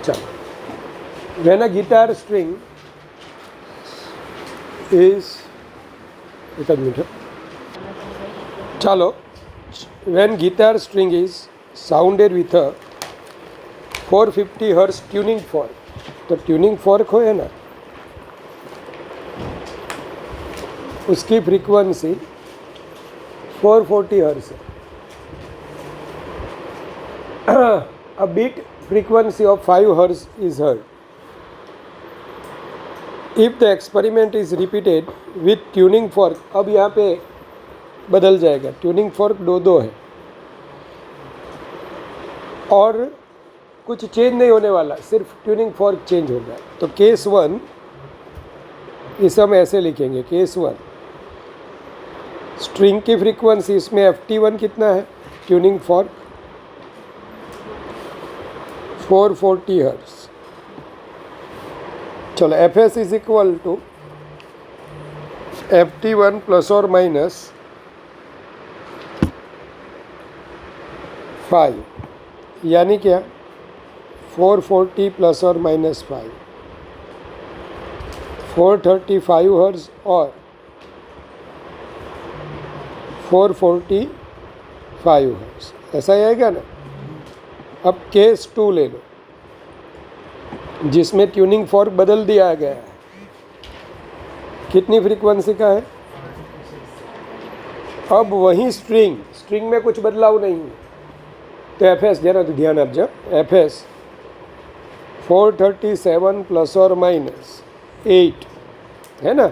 चलो, when a guitar string is एक minute, चलो, when guitar string is sounded with a 450 hertz tuning fork, तो tuning fork हो है ना, उसकी फ्रीक्वेंसी 440 हर्ट्ज है. A beat frequency of 5 hertz is heard. If the experiment is repeated with tuning fork, अब यहाँ पे बदल जाएगा, ट्यूनिंग फॉर्क दो है और कुछ चेंज नहीं होने वाला, सिर्फ ट्यूनिंग फॉर्क चेंज होगा. तो केस 1 इसे हम ऐसे लिखेंगे, केस 1 स्ट्रिंग की फ्रीक्वेंसी, इसमें FT1 कितना है, ट्यूनिंग फॉर्क 440 हर्ट्ज. चलो, FS is equal to FT1 plus और माइनस 5, यानी क्या 440 प्लस और माइनस 5, 435 हर्ट्ज और 445 हर्ट्ज, ऐसा ही आएगा ना. अब केस 2 ले लो, जिसमें ट्यूनिंग फॉर्क बदल दिया गया है. कितनी फ्रीक्वेंसी का है, अब वही स्ट्रिंग में कुछ बदलाव नहीं है. तो FS जरा तो ध्यान आप जब, FS 437 प्लस और माइनस 8 है ना.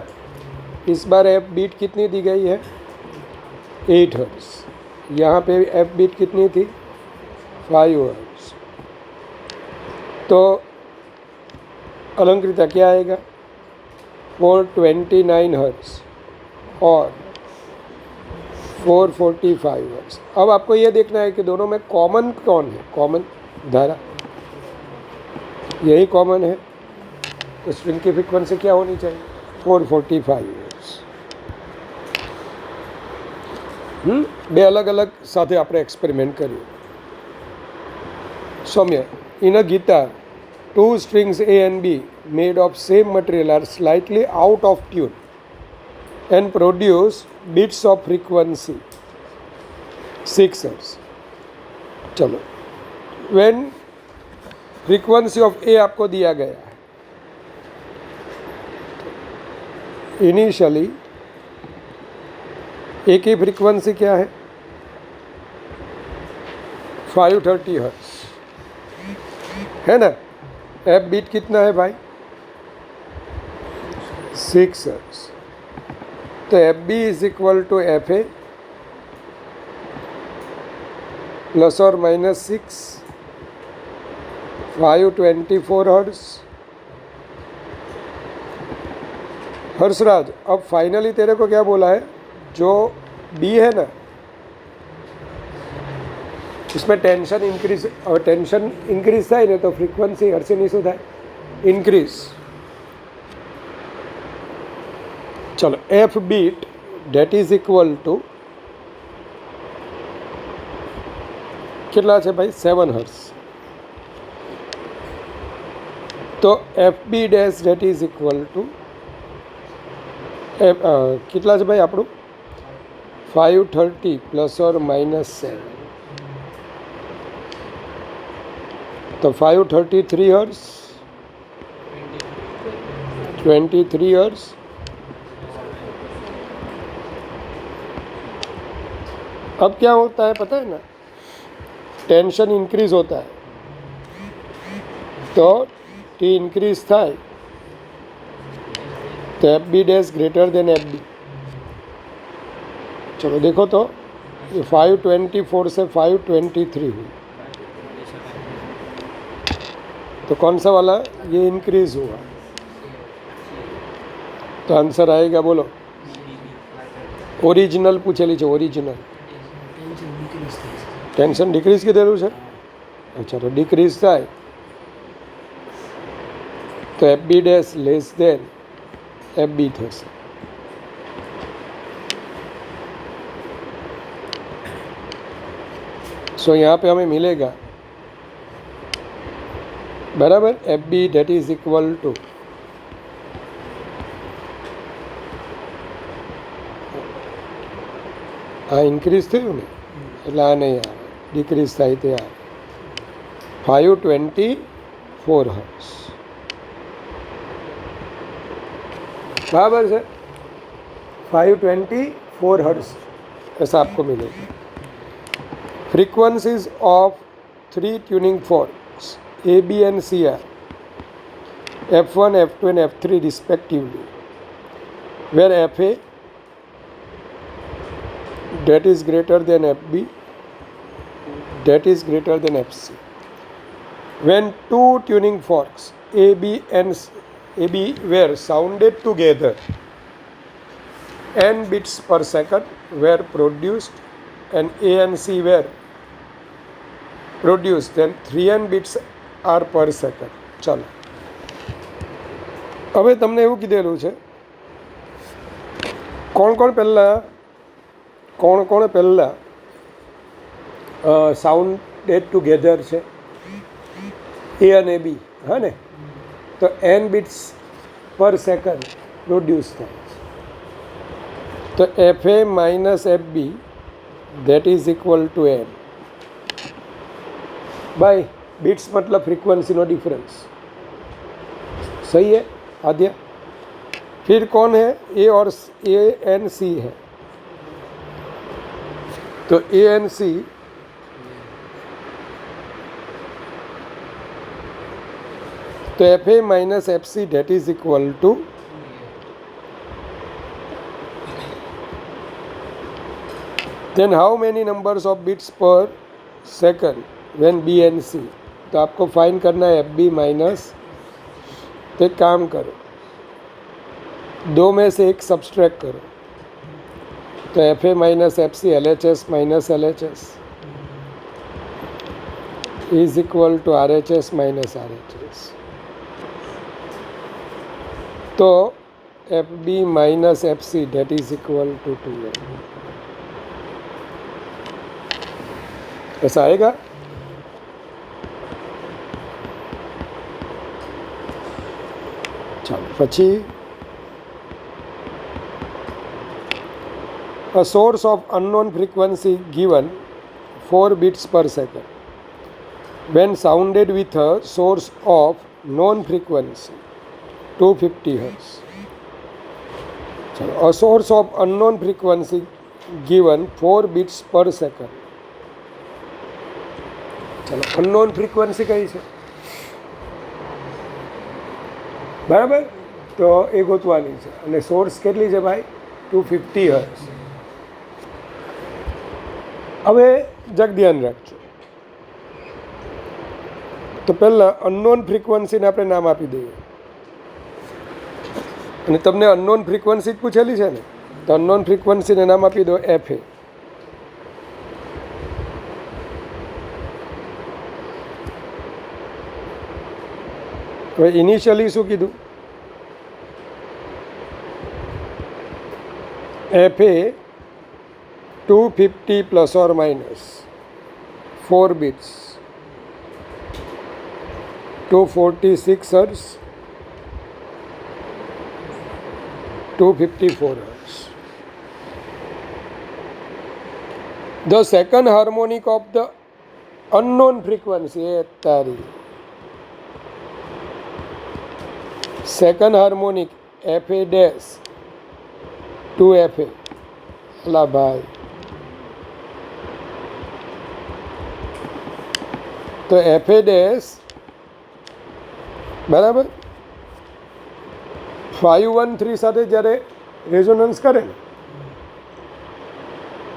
इस बार F बीट कितनी दी गई है, 8 हर्ट्ज. यहाँ पे F बीट कितनी थी, 5 हर्ट्ज. तो अलंकृता क्या आएगा, 429 हर्ट्ज और 445 हर्ट्ज. अब आपको ये देखना है कि दोनों में कॉमन कौन है, कॉमन धारा यही कॉमन है. तो स्ट्रिंग की फ्रीक्वेंसी क्या होनी चाहिए, 445 हर्ट्ज. બે અલગ અલગ સાથે આપણે એક્સપેરિમેન્ટ કર્યું. સૌમ્ય, in a guitar, 2 strings A and B made of same material are slightly out of tune and produce beats of frequency 6 hertz. चलो, when frequency of A आपको दिया गया है, इनिशियली A की फ्रीक्वेंसी क्या है, 530 हर्ट्ज है ना. F बीट कितना है भाई, 6 हर्ट्ज. तो FB is equal to FA plus और माइनस 6, 524 हर्ट्ज. हर्षराज, अब फाइनली तेरे को क्या बोला है, जो B है ना, उसमें टेंशन इंक्रीज, और टेंशन इंक्रीज થાય ને તો ફ્રીક્વન્સી હર્ષની શું થાય, ઇન્ક્રીઝ. ચલો, F bit that is equal two કેટલા છે ભાઈ, 7 હર્ટ્ઝ. તો FB dash that is equal two કેટલા છે ભાઈ આપણું, 530 પ્લસ ઓર માઇનસ 7, तो 533 हर्ट्ज, 23 हर्ट्ज. अब क्या होता है पता है ना, टेंशन इंक्रीज होता है, तो T इंक्रीज થાય तो FB dash greater than FB. चलो देखो तो ये 524 से 523 हुई, तो कौन सा वाला, ये इंक्रीज हुआ. तो आंसर आएगा, बोलो. ओरिजिनल पूछेली છે, ओरिजिनल. ટેન્શન ડિક્રીઝ કીધેલું છે. અચ્છા, તો ડિક્રીઝ થાય તો FB dash less than FB થશે. सो यहाँ पे हमें मिलेगा બરાબર. F B that is equal to આ ઇન્ક્રીઝ થયું ને એટલે આ નહીં આવે, ડિક્રીઝ થાય તે આવે. 524 હર્ટ્ઝ. बराबर है. 524 हर्ट्ज ऐसा आपको मिलेगा. Frequencies of 3 tuning forks A, B and C are F1, F2 and F3 respectively, where FA that is greater than FB that is greater than FC. When two tuning forks AB and AB were sounded together, n bits per second were produced and A and C were produced, then 3n bits are per second. ચાલો હવે તમને એવું કીધેલું છે કોણ પહેલાં સાઉન્ડેડ together છે એ અને બી, હા ને? તો n bits પર સેકન્ડ પ્રોડ્યુસ થાય છે. તો F A minus F B that is equal to n by bits मतलब फ्रीक्वेंसी नो डिफरेंस. सही है आद्या? फिर कौन है? ए और ए एन सी है. तो ए एन सी तो F A minus F C that is equal to then how many numbers of beats per second when B and C. तो आपको फाइंड करना है एफ बी माइनस. तो एक काम करो, दो में से एक सब्सट्रैक्ट करो. तो F A minus F C LHS H S is equal H RHS is equal टू आर एच एस माइनस आर एच एस. तो F B minus F C that is equal to 2n. ऐसा आएगा. चलो પછી a source of unknown frequency given 4 bits per second when sounded with a source of known frequency 250 Hz. चलो a source of unknown frequency given 4 bits per second. चलो unknown frequency कई છે બરાબર? તો એ ગોતવાની છે અને સોર્સ કેટલી છે ભાઈ? 250 હર્ટ્ઝ. હવે જગ ધ્યાન રાખજો. તો પહેલાં અનનોન ફ્રીક્વન્સીને આપણે નામ આપી દઈએ અને તમને અનનોન ફ્રીક્વન્સી જ પૂછેલી છે ને, તો અનનોન ફ્રીક્વન્સીને નામ આપી દો એફ એ. હવે ઇનિશિયલી શું કીધું? F A 250 plus or minus 4 bits 246 hertz 254 hertz. The second harmonic of the unknown frequency એ તારી second harmonic F A dash 2 FA. अला भाई तो एफ ए डैश बराबर 513 સાથે જ્યારે રેઝોનન્સ કરે ને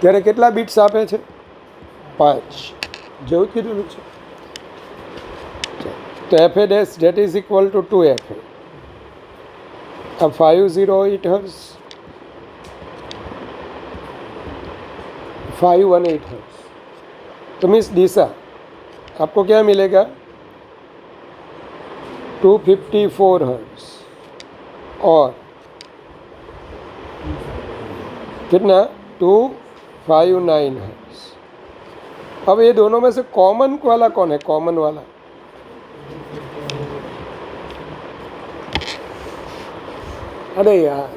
ત્યારે કેટલા બિટ્સ આપે છે? 5. જેવું કીધું છે. તો F A dash that is equal two 2 FA. अब 508 हर्ट्ज 518 हर्ट्ज. तो मीन्स दिशा आपको क्या मिलेगा? 254 हर्ट्ज और कितना? 259 हर्ट्ज. अब ये दोनों में से कॉमन वाला कौन है? कॉमन वाला અરે યાર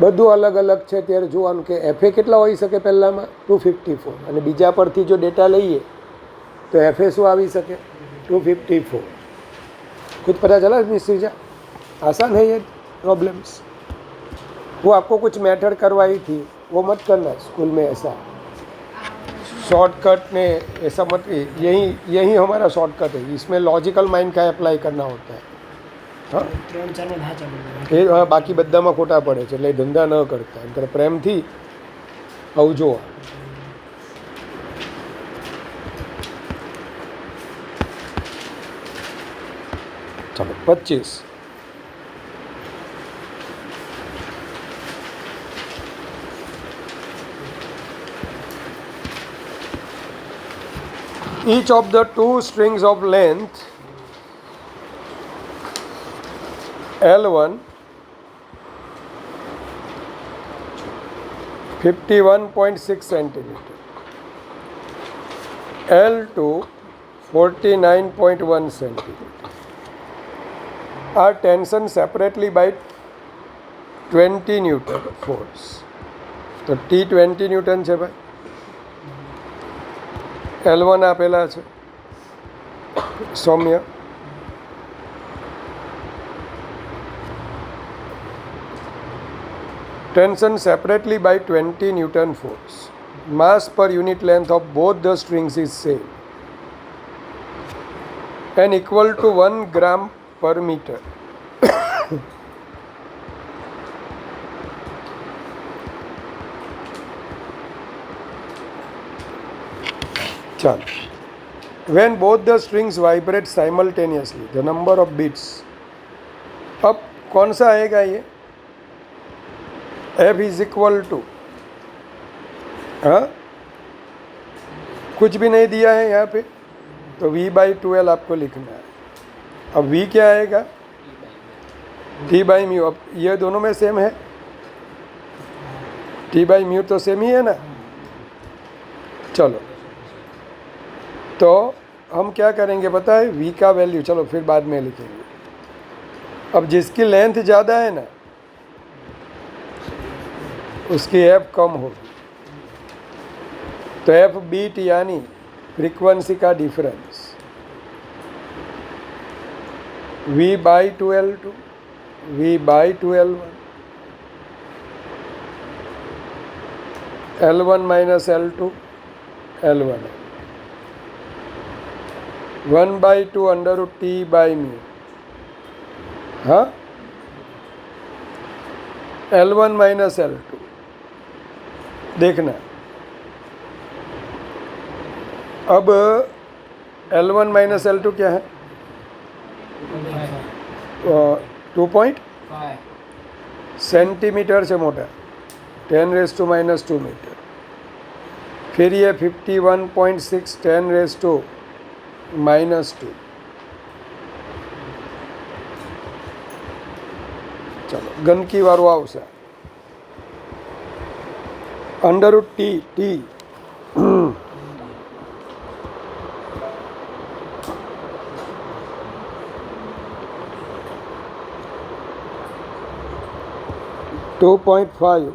બધું અલગ અલગ છે ત્યારે જોવાનું કે એફએ કેટલા હોઈ શકે પહેલામાં 254 અને બીજા પરથી જો ડેટા લઈએ तो एफ શું આવી શકે 254 कुछ पता चला मिस्त्री जी आसान है ये प्रॉब्लम्स वो आपको कुछ मेथड करवाई थी वो मत करना स्कूल में ऐसा शॉर्टकट ने ऐसा मत यही हमारा शॉर्टकट है इसमें लॉजिकल माइंड का अप्लाई करना होता है हाँ बाकी बधाમાં ખોટા પડે છે એટલે ધંધા ન કરતા એમ પ્રેમથી આવું જુઓ चलो 25 each of the two strings of length L1 51.6 centimeter L2 49.1 centimeter are tension separately by 20 Newton force. तो T 20 ન્યૂટન છે ભાઈ L1 આપેલા છે સૌમ્ય tension separately by 20 Newton force. Mass per unit length of both the strings is same and equal to 1 gram per meter. Chal. When both the strings vibrate simultaneously, the number of beats. अब कौन सा आएगा ये F is equal to हाँ कुछ भी नहीं दिया है यहाँ पे तो V/12 आपको लिखना है अब V क्या आएगा T/μ अब ये दोनों में सेम है T/μ तो सेम ही है ना चलो तो हम क्या करेंगे पता है V का वैल्यू चलो फिर बाद में लिखेंगे अब जिसकी लेंथ ज़्यादा है ना उसकी F कम होगी तो F बीट यानी फ्रीक्वेंसी का difference V/12 to V/12 L1 minus L2 L1 1/2 under T/μ हाँ L1 माइनस L2 देखना अब L1 माइनस L2 क्या है 2.5 सेंटीमीटर से मोटा 10⁻² मीटर फिर ये 51.6 10⁻², चलो गणकी वाળું આવશે √T 2.5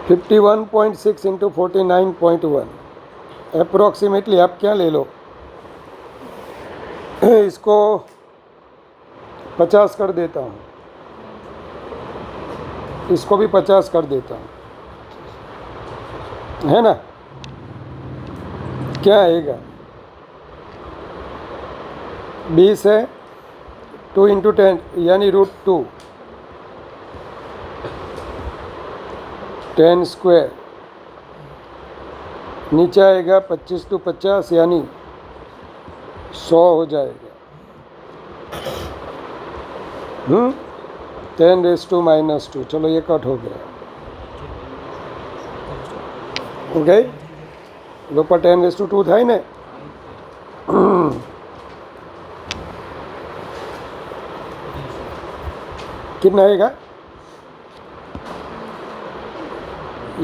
51.6 इंटू 49.1 अप्रोक्सीमेटली आप क्या ले लो इसको 50 कर देता हूँ इसको भी 50 कर देता हूँ है ना क्या आएगा 20 है 2 इंटू 10 यानी √2 10² नीचे आएगा 25 टू 50 यानी 100 हो जाएगा 10⁻², चलो ये कट हो गया ओके लोग पर 10⁻² થાય ને कितना आएगा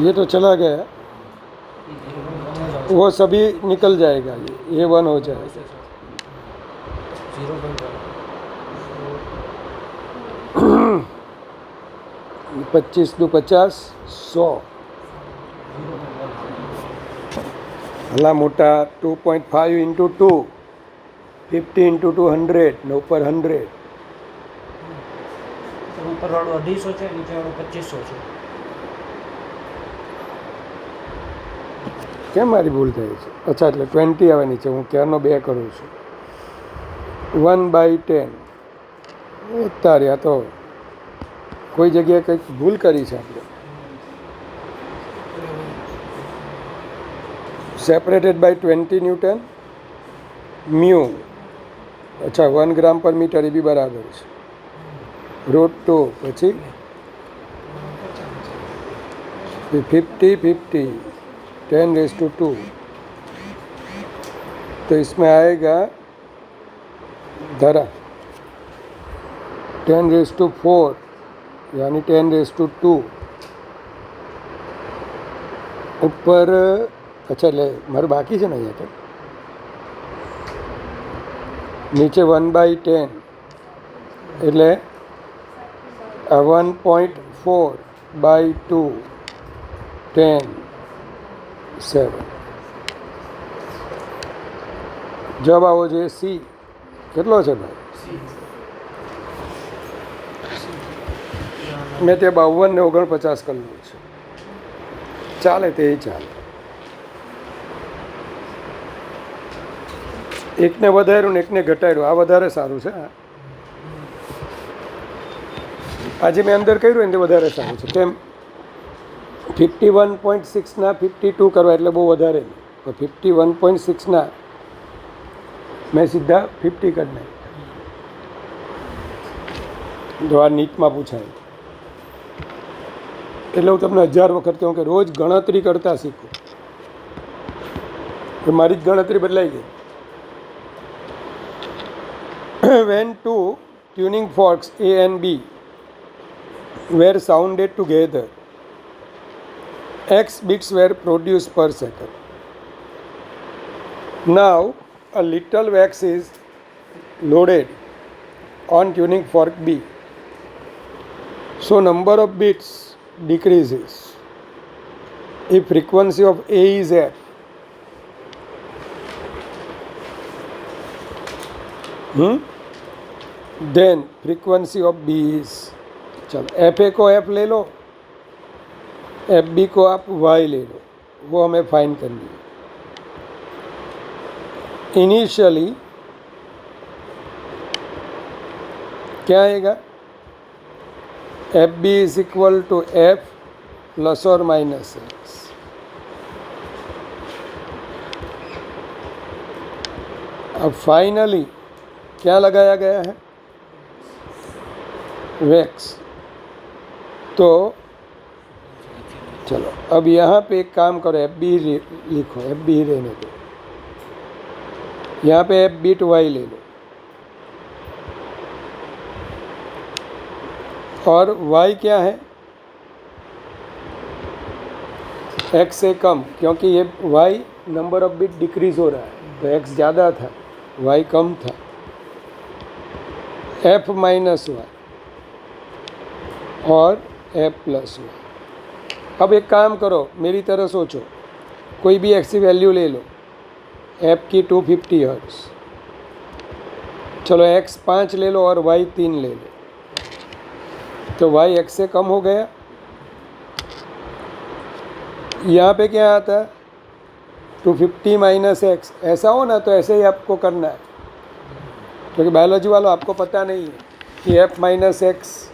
ये तो चला गया वो सभी निकल जाएगा ये 1 हो जाएगा 25 દુ 50, 100. હલા મોટા 2.5 ઇન્ટુ 2, 50 ઇન્ટુ 2 100 ને ઉપર 100. ઉપરવાળું 250 છે, નીચેવાળું 2500 છે. કેમ મારી ભૂલ થાય છે? અચ્છા, એટલે 20 આવે નીચે, હું ક્યારનો 2 કરું છું. 1/10. તારે આ તો કોઈ જગ્યાએ કંઈક ભૂલ કરી છે આપણે. Separated by 20 newton mu. અચ્છા, 1 ગ્રામ પર મીટર, એ બી બરાબર છે. √2 પછી 50 10⁻². तो इसमें आएगा धरा 10⁻4 यानी 10⁻2 ऊपर. अच्छा, એટલે મારું બાકી છે ને અહીંયા તો નીચે 1/10 એટલે 1.4/2 10 7. જવાબ આવો જોઈએ સી. કેટલો છે ભાઈ? મેં તે 52 ને 49 કરેલું છે. ચાલે તે ચાલે. એકને વધાર્યું ને એકને ઘટાડ્યું, આ વધારે સારું છે. આજે મેં અંદર કર્યું ને તે વધારે સારું છે. કેમ? 51.6ના 52 કરવા એટલે બહુ વધારે નહીં, તો 51.6ના મેં સીધા 50 કરી નાખ્યા. તો આ નીટમાં પૂછાય એટલે હું તમને 1000 વખત કહું કે રોજ ગણતરી કરતાં શીખો. તો મારી જ ગણતરી બદલાઈ ગઈ. When two tuning forks A and B were sounded together, X bits were produced per second. Now a little wax is loaded on tuning fork B, so number of bits decreases. If frequency of A is F, then frequency of B is, चलो F A को F ले लो, F B को आप Y ले लो, वो हमें find करनी है. इनिशियली क्या आएगा? F B is equal to F plus और माइनस एक्स. अब फाइनली क्या लगाया गया है? वैक्स. तो चलो अब यहाँ पे एक काम करो, एफ बी लिखो, एफ बी रहने दो. यहाँ पे एफ बीट वाई ले लो और वाई क्या है? एक्स से कम, क्योंकि ये Y number of bit decrease हो रहा है, तो एक्स ज़्यादा था, वाई कम था. एफ माइनस वाई और एफ प्लस वाई. अब एक काम करो, मेरी तरह सोचो, कोई भी एक्स की वैल्यू ले लो, एफ की 250 हर्ट्ज. चलो एक्स 5 ले लो और वाई 3 ले लो, तो वाई एक्स से कम हो गया. यहाँ पे क्या आता है? 250 माइनस एक्स. ऐसा हो ना तो ऐसे ही आपको करना है, क्योंकि बायोलॉजी वालों आपको पता नहीं है कि एफ माइनस एक्स,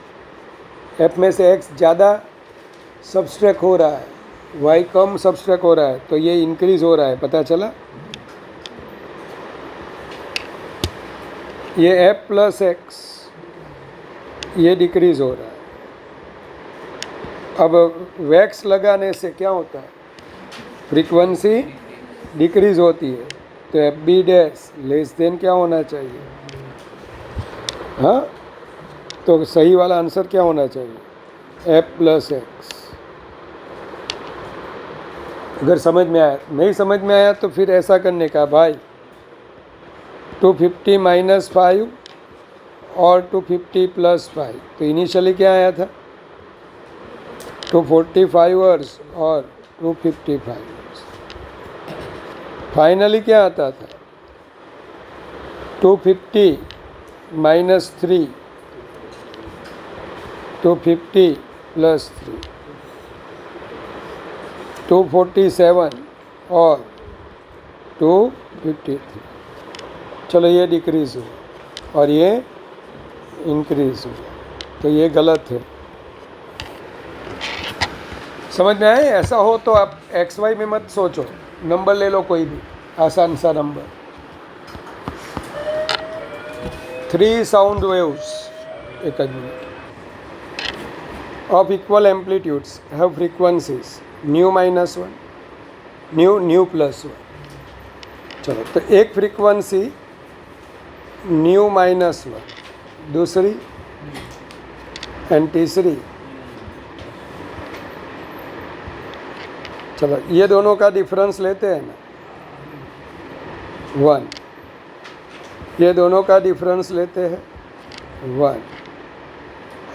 एफ में से एक्स ज़्यादा सब्सट्रैक्ट हो रहा है, वाई कम सब्सट्रैक्ट हो रहा है, तो ये इंक्रीज़ हो रहा है. पता चला? ये एफ प्लस एक्स ये डिक्रीज़ हो रहा है. अब वैक्स लगाने से क्या होता है? फ्रीक्वेंसी डिक्रीज़ होती है, तो F B dash less than क्या होना चाहिए? हाँ, तो सही वाला आंसर क्या होना चाहिए? F plus x. अगर समझ में आया, नहीं समझ में आया तो फिर ऐसा करने का भाई, 250 माइनस 5 और 250 प्लस 5. तो इनिशियली क्या आया था? 245 हर्ट्ज और 255 हर्ट्ज। फाइनली क्या आता था? 250 माइनस 3, 250 प्लस 3, 247 और 253। चलो ये डिक्रीज हुआ और ये इंक्रीज हुआ, तो ये गलत है। समझ में आए? ऐसा हो तो आप एक्स वाई में मत सोचो, नंबर ले लो कोई भी आसान सा नंबर। 3 साउंड वेव्स एक minute of equal amplitudes have frequencies nu minus 1, nu plus 1। चलो, तो एक फ्रीक्वेंसी nu माइनस 1, दूसरी एंड तीसरी। चलो, ये दोनों का डिफरेंस लेते हैं ना, 1। ये दोनों का डिफरेंस लेते हैं 1।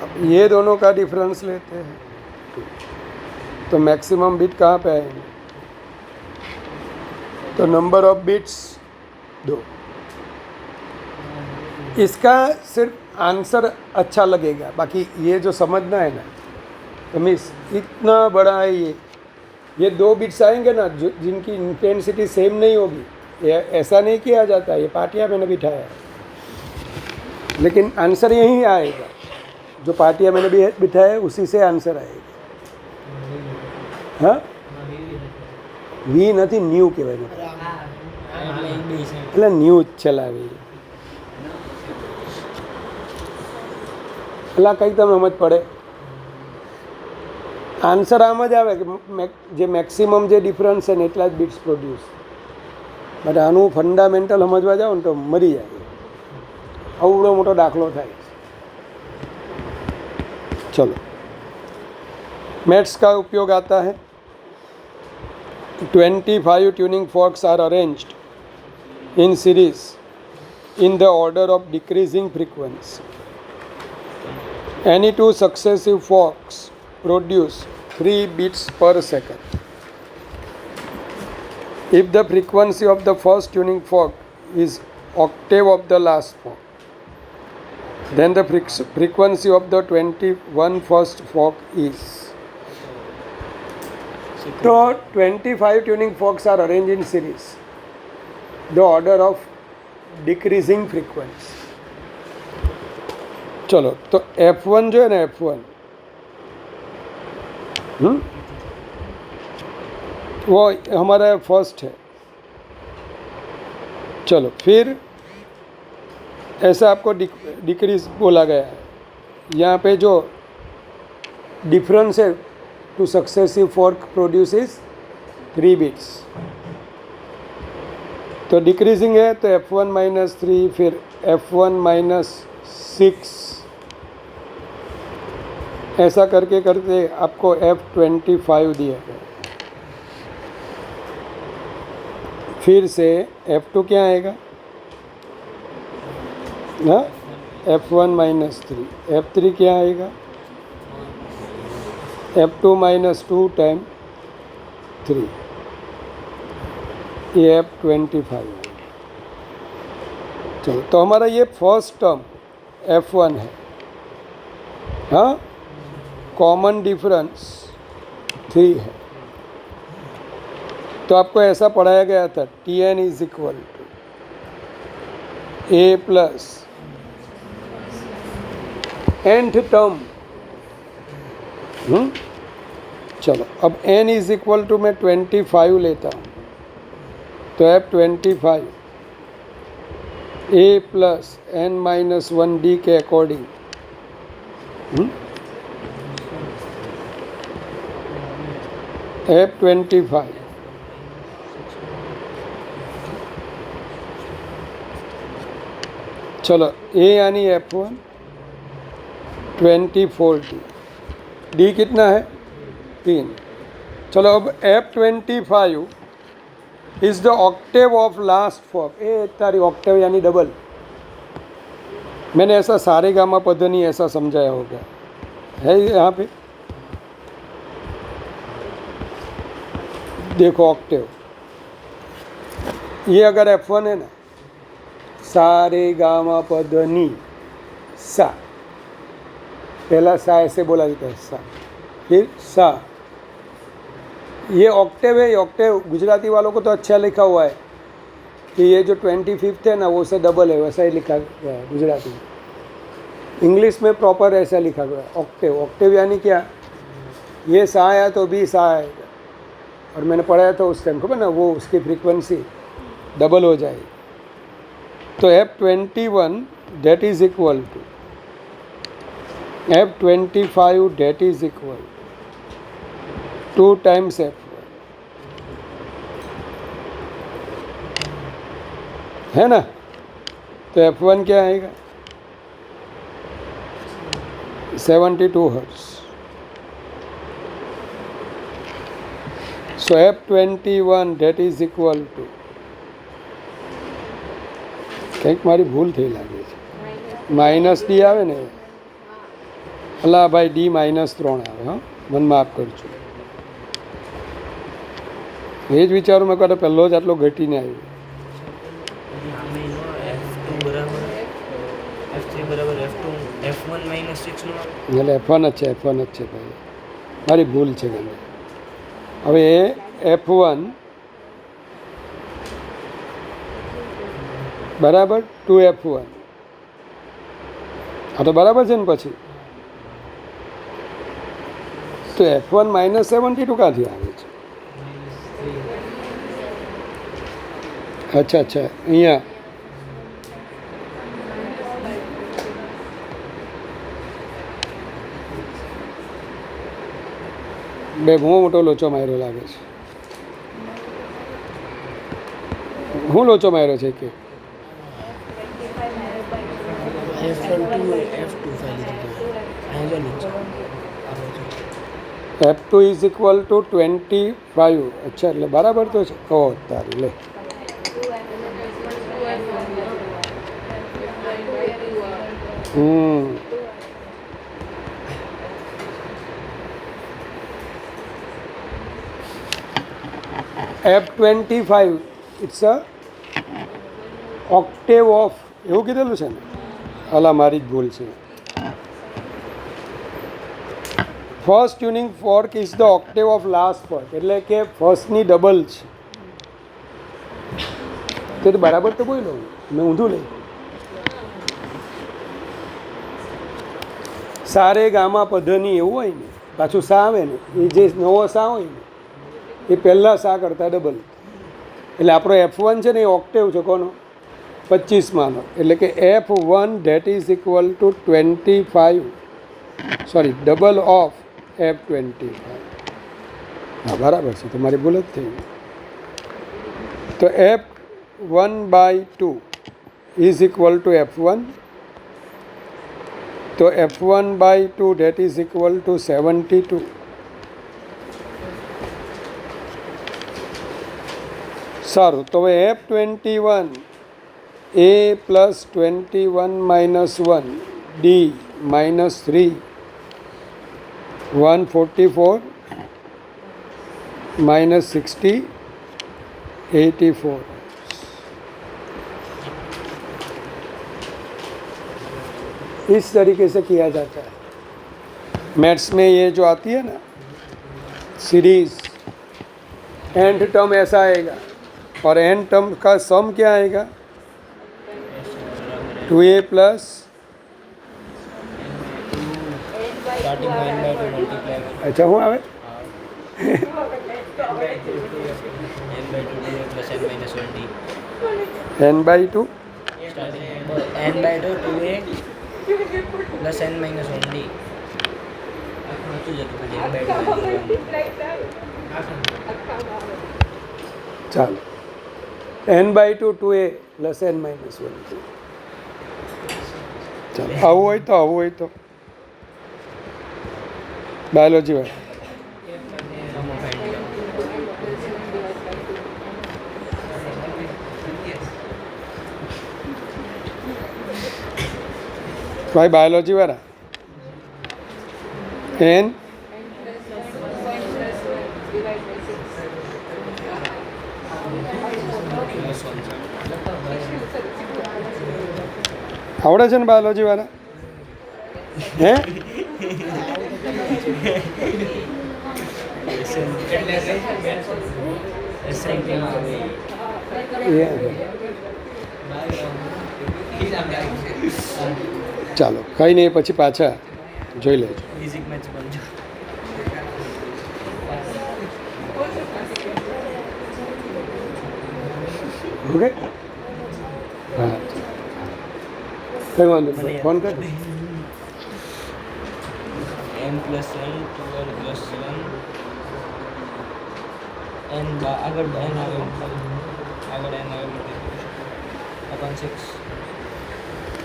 अब ये दोनों का डिफरेंस लेते हैं 2। तो मैक्सिमम बिट कहाँ पे आएंगे? तो नंबर ऑफ बिट्स 2। इसका सिर्फ आंसर अच्छा लगेगा, बाकी ये जो समझना है ना, तो मिस इतना बड़ा है ये 2 बिट्स आएंगे ना जो जिनकी इंटेंसिटी सेम नहीं होगी, ये ऐसा नहीं किया जाता। ये पाटिया मैंने बिठाया, लेकिन आंसर यही आएगा। जो पाटिया मैंने भी बिठाया उसी से आंसर आएगा। हाँ, વી નથી, ન્યૂ કહેવાય, એટલે ન્યૂ જ ચલાવી, એટલે કંઈ તમને સમજ પડે? આન્સર આમ જ આવે કે જે મેક્સિમમ જે ડિફરન્સ છે ને એટલા જ બિટ્સ પ્રોડ્યુસ। બટ આનું ફંડામેન્ટલ સમજવા જાઓ ને તો મરી જાય, આવડો મોટો દાખલો થાય। चलो, मैथ्स का उपयोग आता है। 25 tuning forks are arranged in series in the order of decreasing frequency. Any 2 successive forks produce 3 beats per second. If the frequency of the first tuning fork is octave of the last fork, then the frequency of the 21 first fork is. So 25 tuning forks are arranged in series, the order of decreasing frequency. चलो, तो F1 जो है ना, F1 वो हमारा first है। चलो, फिर ऐसा आपको डिक्रीज बोला गया है। यहाँ पे जो डिफरेंस है, 2 सक्सेसिव फॉर्क प्रोड्यूसेस 3 बिट्स। तो डिक्रीजिंग है तो F1 माइनस 3, फिर F1 माइनस 6, ऐसा करके करके आपको F25 दिया गया। फिर से F2 क्या आएगा ना, F1 माइनस 3, F3 क्या आएगा, F2 माइनस 2 टाइम 3, ये F25। चलो, तो हमारा ये फर्स्ट टर्म F1 है। हाँ, कॉमन डिफरेंस 3 है। तो आपको ऐसा पढ़ाया गया था, Tn is equal to A plus nth term. चलो, अब n इज इक्वल टू मैं 25 लेता हूँ, तो F25 A plus n minus 1D के अकॉर्डिंग F25 चलो, A यानी F1 24D, D कितना है 3। चलो, अब F25 is the octave of last fork. ए तारी ऑक्टेव यानी डबल। मैंने ऐसा सारे गामा पद नहीं ऐसा समझाया होगा, है यहाँ पे देखो ऑक्टेव, ये अगर F1 है ना, सा रे गा मा पद नी सा, पहला सा ऐसे बोला जाता है सा, फिर सा, ये ऑक्टेव है। ये ऑक्टेव गुजराती वालों को तो अच्छा लिखा हुआ है कि ये जो 25th है ना वो से डबल है, वैसा ही लिखा हुआ है गुजराती में। इंग्लिश में प्रॉपर ऐसा लिखा हुआ है ऑक्टेव। ऑक्टेव यानी क्या, ये सा आया तो बी सा आएगा, और मैंने पढ़ाया था उस टाइम, खबर ना, वो उसकी फ्रीक्वेंसी डबल हो जाएगी। तो F21 that is equal to F25 that is equal 2 times F1, है ना। तो F1 क्या आएगा, 72 hertz. So F21 that is equal to, કંઈક મારી ભૂલ થઈ લાગે છે, -D આવે ને, અલા ભાઈ D -3 આવે, હા મને માફ કરજો, એ જ વિચારું મેં કહે પહેલો જ આટલો ઘટીને આવ્યો। એટલે F1 જ છે, F1 જ છે ભાઈ, મારી ભૂલ છે ગમે। હવે F1 બરાબર 2F1, હા તો બરાબર છે ને। પછી તો F1 -72 ક્યાંથી આવે છે? અચ્છા અચ્છા, અહીંયા બે બહુ મોટો લોચો માર્યો લાગે છે। હું લોચો માર્યો છે કે F2 ઇઝ ઇક્વલ ટુ 25। અચ્છા, એટલે બરાબર તો છે। કહો તારી લે, F25 it's a Octave of, એવું કીધેલું છે ને, અલા મારી જ ભૂલ છે। First tuning fork is the Octave of last ફર્ક, એટલે કે ફર્સ્ટની ડબલ છે। તે તો બરાબર તો બોલો, મેં ઊંધું લઈ। સારે ગામા પધની એવું હોય ને, પાછું સા આવે ને, એ જે નવો સા હોય ને એ પહેલાં સા કરતાં ડબલ, એટલે આપણો F1 છે ને એ ઓક્ટેવ છે કોનો, 25માંનો, એટલે કે F1 that is equal two 25, sorry double of F25। હા બરાબર છે, તમારી ભૂલ જ થઈ। તો F1/2 is equal two F1, તો F1/2 that is equal two 72। સારું, તો હવે F21 A plus 21 minus 1 D -3 144 -60 84। इस तरीके से किया जाता है। मैथ्स में ये जो आती है ना सीरीज, एंड टर्म ऐसा आएगा, और एन टर्म का सम क्या आएगा, 2A प्लस अच्छा हूँ आवे n/2 n/2 2A plus n-1D। ચાલો, n/2 2A પ્લસ n-1D। ચાલો, આવું હોય તો બાયોલોજી હોય। भाई बायोलॉजी वाला n આવડે છે ને બાયોલોજી વાળા? હે? ચાલો કંઈ નહીં, પછી પાછા જોઈ લેજો. ઓકે, હા કંઈ વાંધો નહીં, ફોન કર. n plus 1 2n plus 1 n આગળ n આગળ n આગળ upon 6.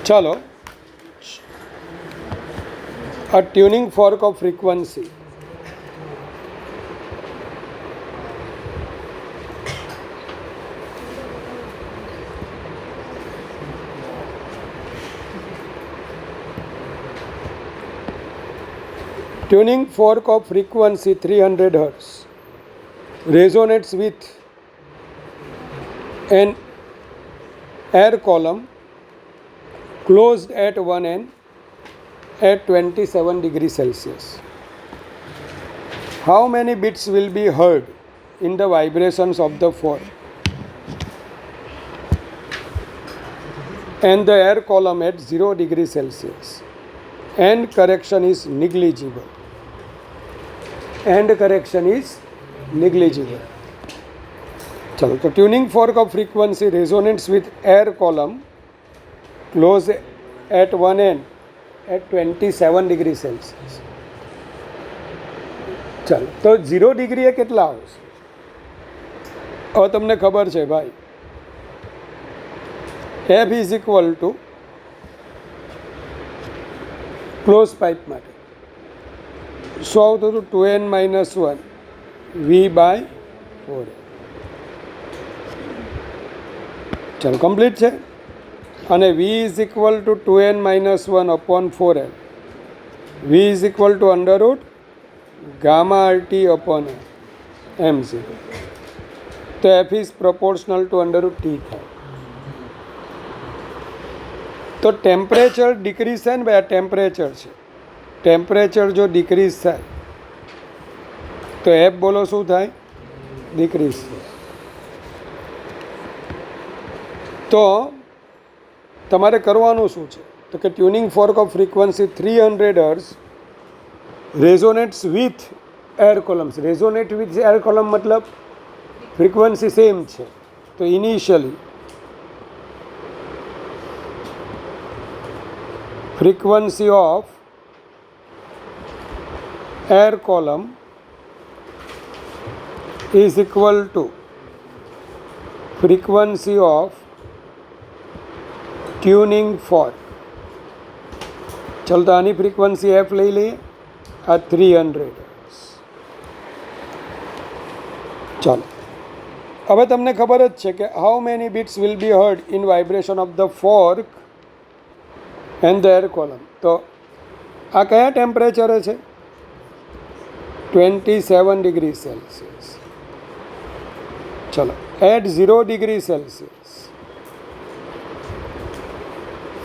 ચાલો, a tuning fork of frequency. Tuning fork of frequency 300 Hz resonates with an air column closed at one end at 27 degrees Celsius. How many bits will be heard in the vibrations of the fork and the air column at 0 degrees Celsius? And correction is negligible. And correction is negligible. चलो, तो tuning fork of frequency resonates with air column closed at one end at 27 degrees Celsius. ચાલો, તો 0 ડિગ્રીએ કેટલા આવશે? હવે તમને ખબર છે ભાઈ, F is equal to close pipe માટે શું આવતું હતું? 2n - 1 V/4. ચાલો, કમ્પ્લીટ છે. અને V is equal two 2n - 1 upon 4l. V is equal to under root gamma RT upon M0. તો F is proportional two under root T થાય. તો ટેમ્પરેચર ડિક્રીઝ થાય ને ભાઈ, આ ટેમ્પરેચર છે. ટેમ્પરેચર જો ડિક્રીઝ થાય તો એફ બોલો શું થાય? ડિક્રીઝ થાય. તો તમારે કરવાનું શું છે? તો કે tuning fork of frequency 300 Hz resonates with air columns. Resonate with air column મતલબ ફ્રીક્વન્સી સેમ છે. તો initially frequency of air column is equal to frequency of tuning fork. चलो, तो आनी फ्रीक्वन्सी एफ लई लीए, आ 300 Hz. चलो, હવે તમને ખબર જ છે કે how many bits will be heard in vibration of the fork and the air column. તો આ કયા ટેમ્પરેચરે છે? 27 ડિગ્રી સેલ્સિયસ. ચલો, at 0 degree Celsius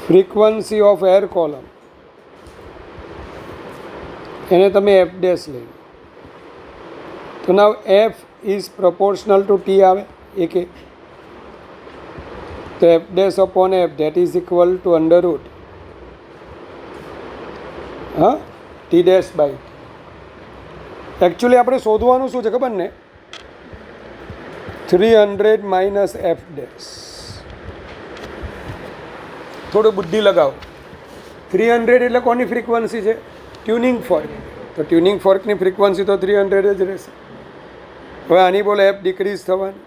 frequency of air column, એને તમે એફ ડેશ લઈ. તો now F is proportional to T આવે એક. તો F dash upon F that is equal to under root T dash by. Actually આપણે શોધવાનું શું છે ખબર ને? 300 માઇનસ એફ ડેશ. થોડું બુદ્ધિ લગાવો. 300 એટલે કોની ફ્રીક્વન્સી છે? Tuning fork. તો ટ્યુનિંગ ફોર્કની ફ્રીક્વન્સી તો 300 જ રહેશે. હવે આની બોલે એફ ડિક્રીઝ થવાની,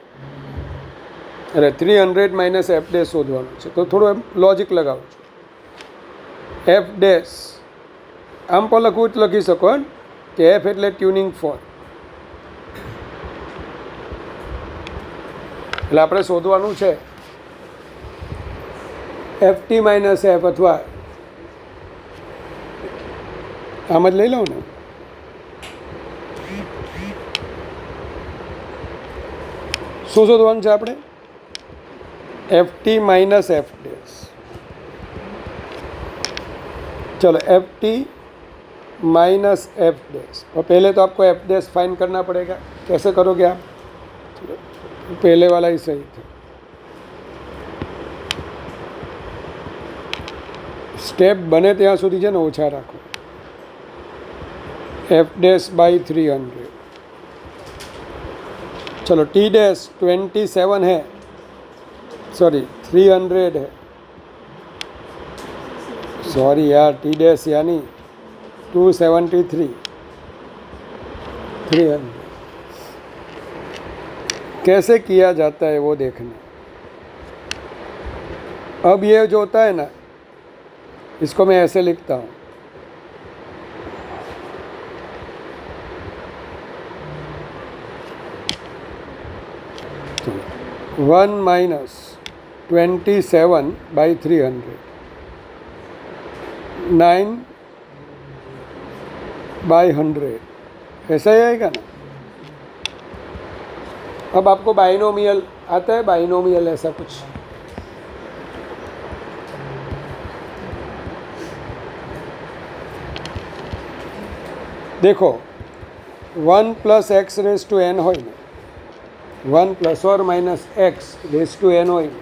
એટલે 300 માઇનસ એફ ડેશ શોધવાનું છે. તો થોડું એમ લોજિક લગાવો છો. એફ ડેશ આમ પણ લખવું જ લખી શકો કે એફ એટલે ટ્યુનિંગ ફોર્ક. એટલે આપણે શોધવાનું છે FT માઇનસ એફ, અથવા આમ જ લઈ લઉં ને. શું શોધવાનું છે આપણે? FT minus F dash. चलो F T minus F dash, और पहले तो आपको एफ डैश फाइंड करना पड़ेगा. कैसे करोगे आप? चलो, पहले वाला ही सही था. स्टेप बने ત્યાં સુધી છે ને ઓછા રાખો. F dash by 300. चलो टी डैश 27 है, सॉरी 300 है, सॉरी यार, टी डैश यानी 273 300. कैसे किया जाता है वो देखना. अब ये जो होता है ना, इसको मैं ऐसे लिखता हूँ. तो 1 माइनस 27 बाई 300, 9 बाई 100, ऐसा ही आएगा ना. अब आपको बाइनोमियल आता है, बाइनोमियल ऐसा कुछ. देखो 1 plus X raise to N હોય ને, 1 प्लस और minus X raise to N હોય ને,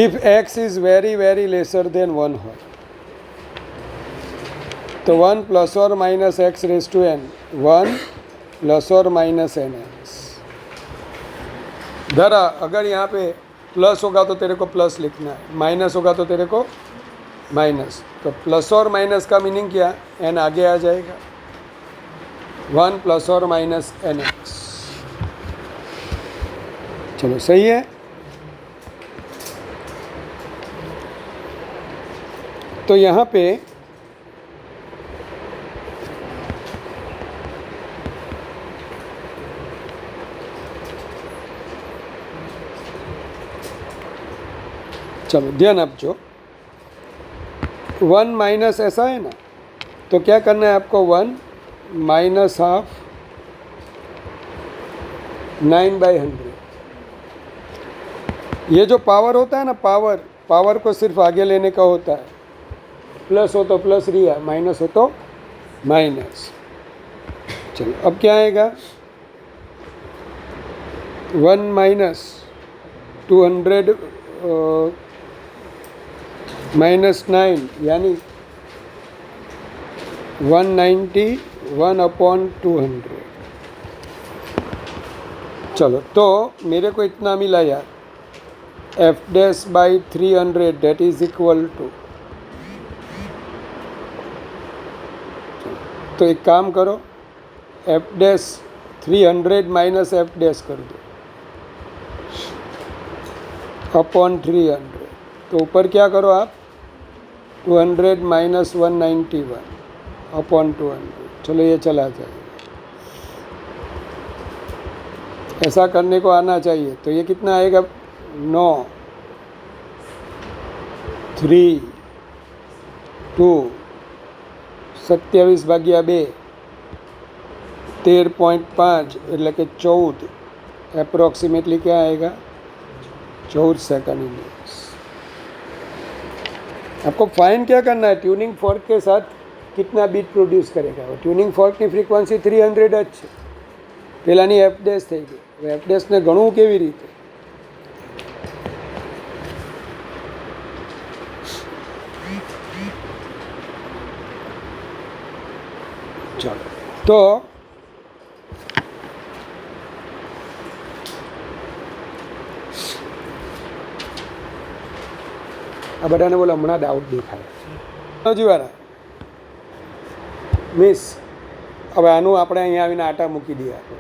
if X is very very lesser than 1 હોય तो 1 प्लस और minus X raise to N, 1 plus और माइनस एन एक्स. धरा अगर यहाँ पे प्लस होगा तो तेरे को प्लस लिखना है, माइनस होगा तो तेरे को माइनस. तो प्लस और माइनस का मीनिंग क्या? एन आगे आ जाएगा. 1 प्लस और माइनस एन एक्स. चलो सही है. तो यहाँ पे चलो ध्यान आपजो. 1 माइनस ऐसा है ना, तो क्या करना है आपको? 1 माइनस हाफ 9 बाई 100. ये जो पावर होता है ना, पावर को सिर्फ आगे लेने का होता है. प्लस हो तो प्लस रिया, माइनस हो तो माइनस. चलो अब क्या आएगा? 1 माइनस 200 माइनस 9 यानी 191 अपॉन 200. चलो तो मेरे को इतना मिला यार, F dash by 300 that is equal to. तो एक काम करो, F dash 300 minus F dash कर दो अपॉन 300. तो ऊपर क्या करो आप? 200 माइनस 191 अपॉन 200. चलो ये चला जाएगा. ऐसा करने को आना चाहिए. तो ये कितना आएगा? 9 3 2 27 ભાગ્યા 2 13.5 એટલે કે 14. એપ્રોક્સિમેટલી क्या आएगा? 14 सेकंड इंडेक्स. आपको फाइन क्या करना है? ट्यूनिंग फोर्क के साथ कितना बीट प्रोड्यूस करेगा. वो ट्यूनिंग फोर्कની ફ્રીક્વન્સી 300 જ છે. પહેલાંની એફ ડેશ થઈ ગઈ. હવે એફ ડેશને ગણવું કેવી રીતે? ચાલો તો આ બધાને બોલો હમણાં ડાઉટ દેખાય. બાયોલોજીવાળા મિસ, હવે આનું આપણે અહીંયા આવીને આટા મૂકી દઈએ. આપણે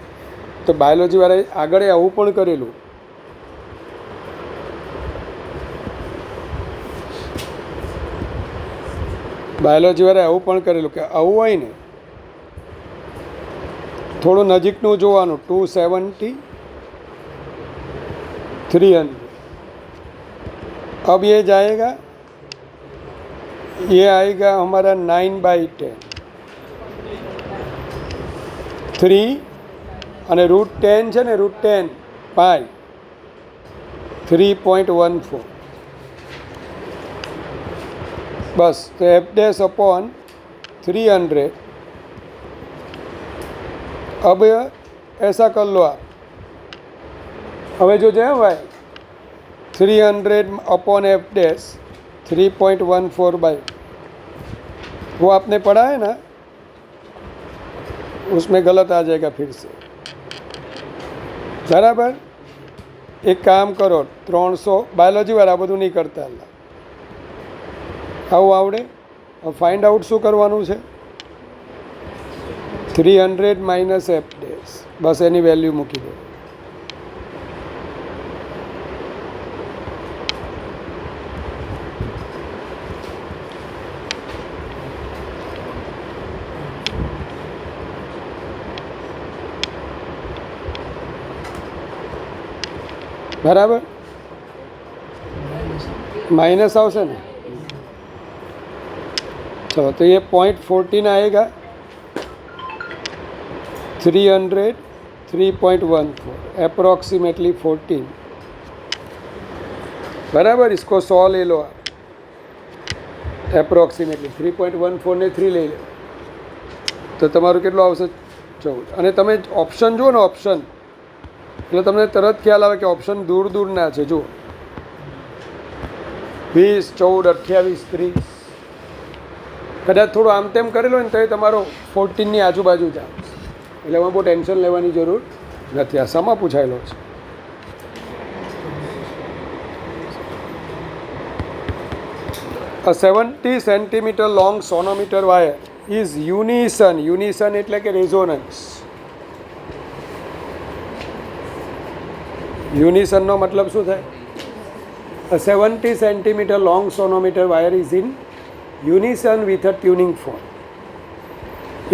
તો બાયોલોજીવાળાએ આગળ આવું પણ કરેલું. બાયોલોજીવાળાએ આવું પણ કરેલું કે આવું હોય ને, થોડું નજીકનું જોવાનું. 270 300. अब ये जाएगा, ये आएगा हमारा 9 बाई 10 3 અને √10 છે ને, √10 પાઈ 3.14. बस तो एफ डैश अपॉन 300. अब ऐसा कर लो आप, હવે જો છે ભાઈ 300 अपॉन एफ डैश 3.14 वो आपने पढ़ा है ना, उसमें गलत आ जाएगा फिर से. बराबर. एक काम करो 300 बायोलॉजी वाला બધું નહીં કરતા આવું આવડે. ફાઇન્ડ આઉટ શું કરવાનું છે? 300 માઇનસ એફ ડેશ, બસ એની વેલ્યુ મૂકી દો. बराबर. माइनस आवशे ने, चलो तो ये 0.14 आएगा. 300 3.14 अप्रोक्सीमेटली 14. बराबर. इसको 100 ले लो आप. एप्रोक्सीमेटली 3.14 ने 3 ले लो तो તમારું કેટલું આવશે? 14. અને તમે ઓપ્શન જુઓ ને, ઓપ્શન એટલે તમને તરત ખ્યાલ આવે કે ઓપ્શન દૂર દૂરના છે. જુઓ 20 14 28 30. કદાચ થોડું આમ તેમ કરેલું હોય ને તો એ તમારો 14ની આજુબાજુ જ આવશે. એટલે એમાં બહુ ટેન્શન લેવાની જરૂર નથી. આ સમા પૂછાયેલો છે. A 70 centimeter long sonometer wire is unison. Unison એટલે કે રેઝોનન્સ. યુનિસનનો મતલબ શું થાય? A 70 centimeter long sonometer wire is in unison with a tuning fork.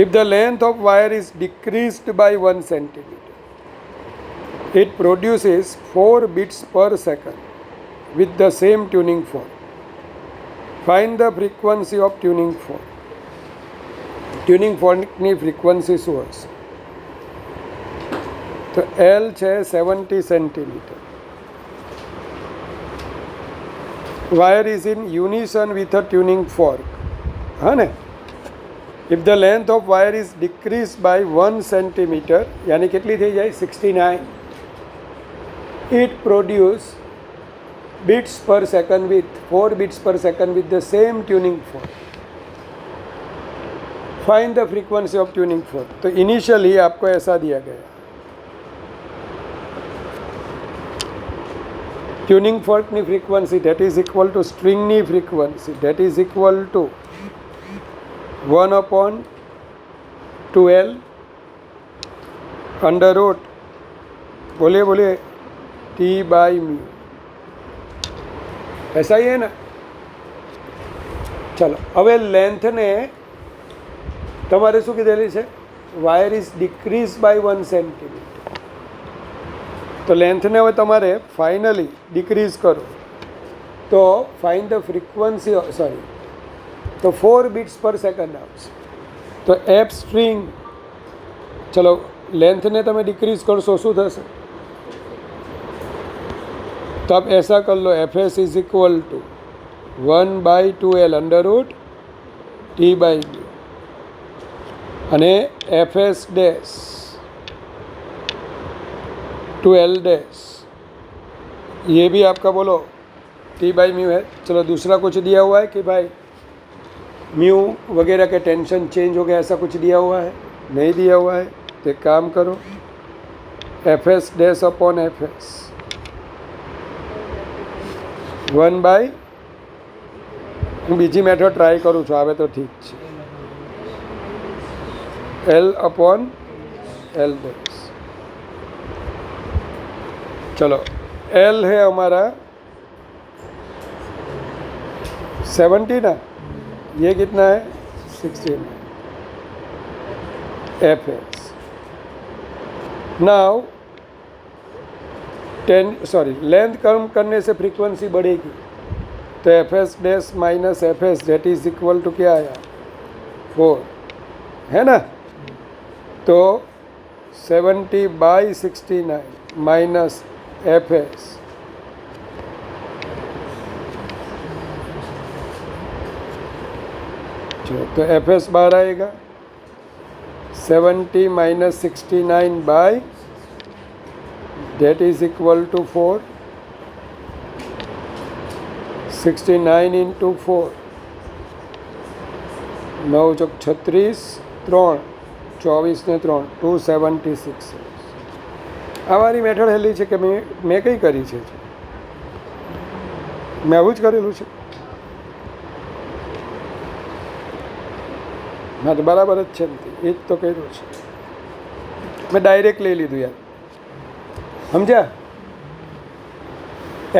If the length of wire is decreased by 1 centimeter, it produces 4 bits per second with the same tuning fork. Find the frequency of tuning fork. Tuning forkની frequency શું હશે? तो L है 70 centimetre. Wire is in unison with a tuning fork. हाँ ने. If the length of wire is decrease by 1 centimetre यानी कितनी थी जाए 69. It produce beats per second with 4 beats per second with the same tuning fork. Find the frequency of tuning fork. तो initially आपको ऐसा दिया गया. ट्यूनिंग फॉर्कनी frequency that is equal to स्ट्रिंगनी frequency that is equal to 1/2L under root बोलिए बोलिए T/μ. ऐसा ही है ना. चलो હવે લેન્થને તમારે શું કીધેલી છે? Wire is decrease by 1 centimetre. તો લેન્થને હવે તમારે ફાઇનલી ડિક્રીઝ કરો તો ફાઇન્ડ ધ ફ્રીક્વન્સી, સોરી, તો 4 बिट्स पर सेकंड આવશે. તો એફ સ્ટ્રિંગ, ચલો લેન્થને તમે ડિક્રીઝ કરશો શું થશે? तो आप ऐसा कर लो F S is equal to 1/2L under root T/μ અને F S dash to L dash ये भी आपका बोलो T/μ है. चलो दूसरा कुछ दिया हुआ है कि भाई म्यू वगैरह के टेंशन चेंज हो गया, ऐसा कुछ दिया हुआ है? नहीं दिया हुआ है. तो एक काम करो F S dash upon F S 1/, હું બીજી મેથડ ટ્રાય કરું છું, આવે તો ઠીક છે. L upon L dash. चलो L है हमारा 70 ना, ये कितना है 16. F S now 10 sorry length कम करने से फ्रीक्वेंसी बढ़ेगी. तो F S dash minus F S that is equal to क्या आया 4 है ना. तो 70/69 माइनस एफ एस तो एफ एस बाहर आएगा 70 minus 69 by that is equal to 4. 69 into 4 9 ચોક 36 3 24 ને 3 276. આ મારી મેથડ હેલી છે કે મેં કઈ કરી છે મેં આવું જ કરેલું છે હા તો બરાબર જ છે ને એ જ તો કર્યું છે મેં ડાયરેક્ટ લઈ લીધું યાર સમજ્યા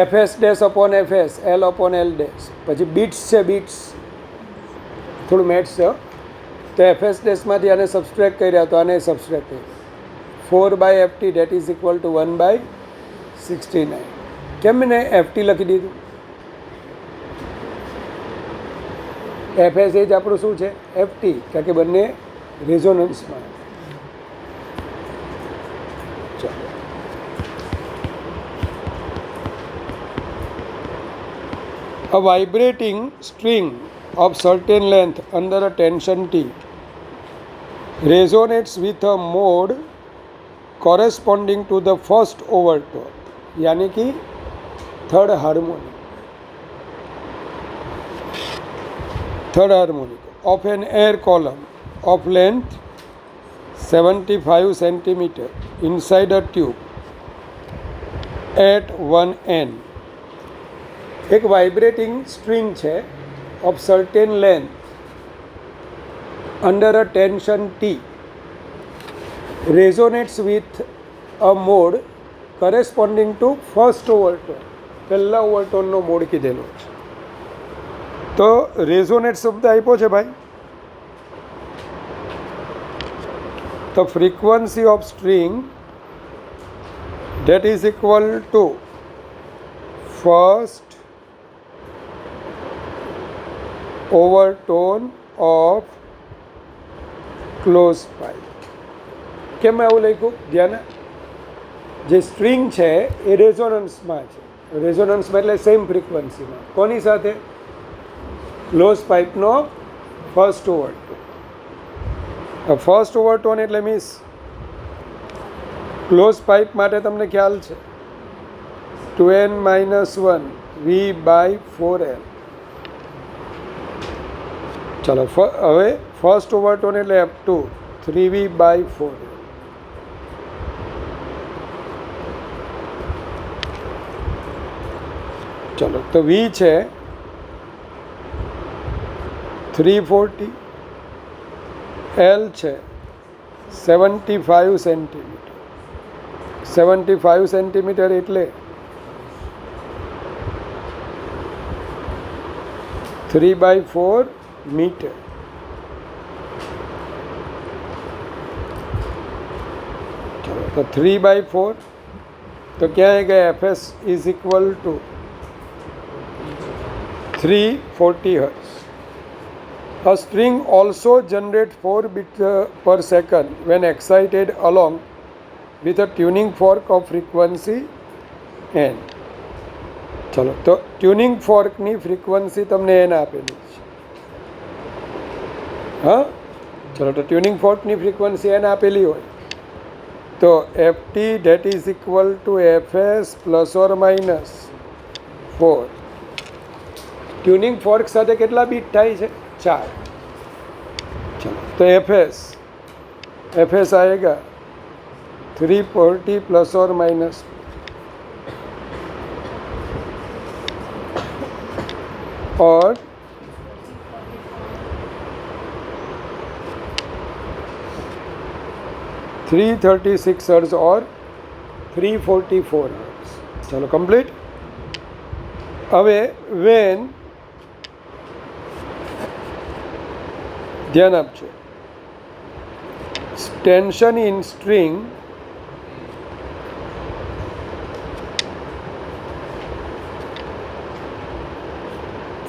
F S dash upon F S L upon L dash પછી બીટ્સ છે બીટ્સ થોડું મેથ્સ છે તો એફ એસ ડેશમાંથી આને સબસ્ટ્રેક્ટ કર્યા તો આને સબસ્ટ્રેક્ટ કર્યા 4/ft that is equal two 1/69 કેમ મેં એફટી લખી દીધું એફ એસ એ જ આપણું શું છે એફટી કારણ કે બંને રેઝોનન્સમાં A vibrating string of certain length under a tension T resonates with a mode corresponding to the first overtone यानी कि third harmonic of an air column of length 75 cm inside a tube at one end. एक vibrating string है of certain length under a tension T resonates with a mode corresponding to first overtone पहला overtone नो mode कीधेलो है तो resonate शब्द आप्यो है भाई तो frequency of string that is equal to first overtone of close pipe કેમ આવું લખ્યું ધ્યાન જે સ્ટ્રિંગ છે એ રેઝોનન્સમાં છે રેઝોનન્સમાં એટલે સેમ ફ્રીક્વન્સીમાં કોની સાથે ક્લોઝ પાઇપનો ફર્સ્ટ ઓવરટોન ફર્સ્ટ ઓવરટોન એટલે મીન્સ ક્લોઝ પાઇપ માટે તમને ખ્યાલ છે 2n-1 v/4l चलो હવે ફર્સ્ટ ઓવરટોન એટલે F2 3v/4 चलो तो V છે 340 L છે 75 સેન્ટીમીટર 75 સેન્ટીમીટર એટલે 3/4 मीटर तो 3/4 तो क्या आएगा F S is equal to 340 hertz. A string also generates 4 bits per second when excited along with a tuning fork of frequency n. चलो तो ट्यूनिंग फॉर्कनी फ्रीक्वन्सी तमने n आपेली है हाँ चलो तो ट्यूनिंग फॉर्कनी फ्रीक्वन्सी n आपेली हो तो F T that is equal to F S plus और माइनस 4 ट्यूनिंग फॉर्क साथे केटला बीट थाय छे 4 चलो तो एफ एस आएगा 340 प्लस और माइनस और 336 हर्ट्ज और 344 हर्ट्ज. चलो कंप्लीट. હવે વેન ધ્યાન આપજો ટેન્શન ઇન સ્ટ્રિંગ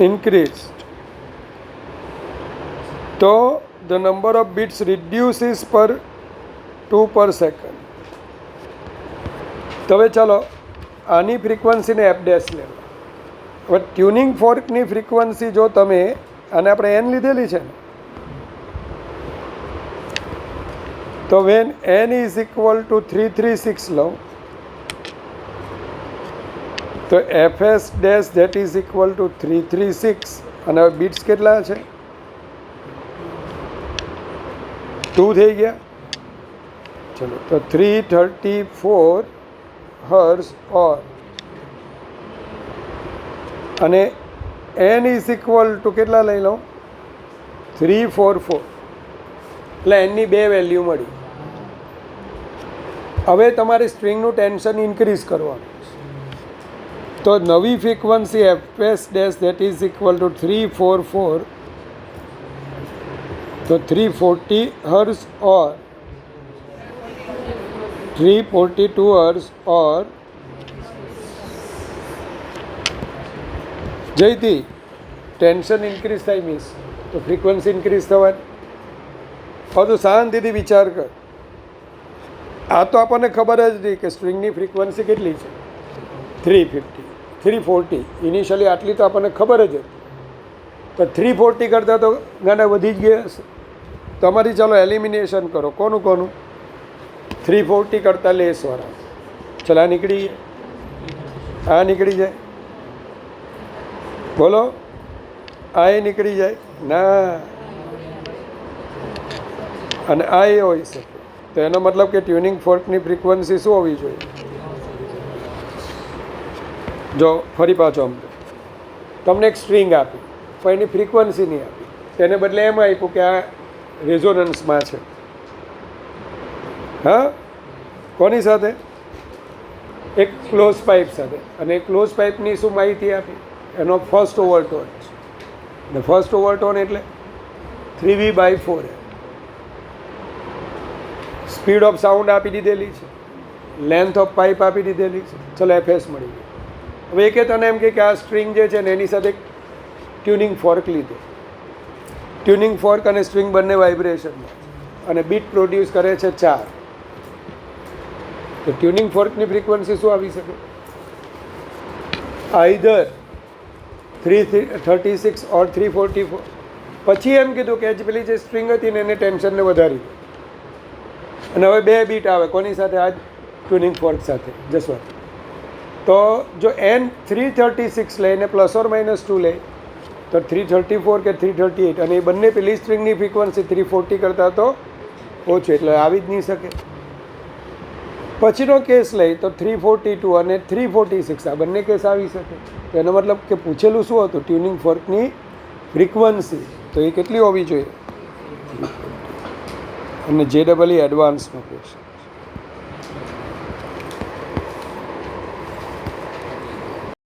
increased तो the number of bits reduces per 2 per second. तो હવે ચાલો આની ફ્રીક્વન્સીને એફ ડેશ લેવા. હવે ટ્યુનિંગ ફોર્કની ફ્રીક્વન્સી જો તમે આને આપણે એન લીધેલી છે ને તો when n is equal to 336 લઉં તો fs dash that is equal to 336 અને હવે બીટ્સ કેટલા છે 2 થઈ ગયા. ચલો તો 334 હર્સ ઓર અને n ઇઝ ઇક્વલ ટુ કેટલા લઈ લઉં 344 એટલે એનની 2 વેલ્યુ મળી. હવે તમારે સ્ટ્રિંગનું ટેન્શન ઇન્ક્રીઝ કરવાનું તો નવી frequency fs dash that is equal two 344 તો 340 હર્સ ઓર 342 હર્સ ઓર જયતી ટેન્શન ઇન્ક્રીઝ થાય મીન્સ તો ફ્રીક્વન્સી ઇન્ક્રીઝ થવાની. હવે તો શાંતિથી વિચાર કર. આ તો આપણને ખબર જ નહીં કે સ્ટ્રિંગની ફ્રીક્વન્સી કેટલી છે 350 340 ઇનિશિયલી આટલી તો આપણને ખબર જ હતી. તો 340 કરતાં તો ગાના વધી જ ગયા હશે. તમારી ચાલો એલિમિનેશન કરો કોનું 340 કરતાં લેસવાળા. ચાલ આ નીકળી જાય આ નીકળી જાય બોલો આ એ નીકળી જાય ના અને આ એ હોઈ શકે. તો એનો મતલબ કે ટ્યુનિંગ ફોર્કની ફ્રીક્વન્સી શું હોવી જોઈએ જો ફરી પાછો આમ તમને એક સ્ટ્રિંગ આપી પણ એની ફ્રીક્વન્સી નહીં આપી તેને બદલે એમ આપ્યું કે આ રેઝોનન્સમાં છે. હા કોની સાથે એક ક્લોઝ પાઇપ સાથે અને ક્લોઝ પાઇપની શું માહિતી આપી એનો ફર્સ્ટ ઓવરટોન છે ને ફર્સ્ટ ઓવરટોન એટલે 3v/4 સ્પીડ ઓફ સાઉન્ડ આપી દીધેલી છે લેન્થ ઓફ પાઇપ આપી દીધેલી છે. ચલો fs મળી ગઈ. હવે એકે તને એમ કે આ સ્ટ્રિંગ જે છે ને એની સાથે ટ્યુનિંગ ફોર્ક લીધો. ટ્યુનિંગ ફોર્ક અને સ્ટ્રિંગ બંને વાઇબ્રેશનમાં અને બીટ પ્રોડ્યુસ કરે છે 4. તો ટ્યુનિંગ ફોર્કની ફ્રીક્વન્સી શું આવી શકે આઈધર 336 ઓર 344. પછી એમ કીધું કે હજી પેલી જે સ્ટ્રિંગ હતી ને એને ટેન્શનને વધારી અને હવે 2 બીટ આવે કોની સાથે આ ટ્યુનિંગ ફોર્ક સાથે જસવંત. તો જો n 336 લે ને ±2 લે તો 334 કે 338 અને એ બંને પેલી સ્ટ્રિંગની ફ્રીક્વન્સી 340 કરતાં તો ઓછું એટલે આવી જ નહીં શકે. પછીનો કેસ લઈ તો 342 અને 346 આ બંને કેસ આવી શકે. તો એનો મતલબ કે પૂછેલું શું હતું ટ્યુનિંગ ફોર્કની ફ્રીક્વન્સી તો એ કેટલી હોવી જોઈએ અને JEE એડવાન્સનો ક્વેશ્ચન.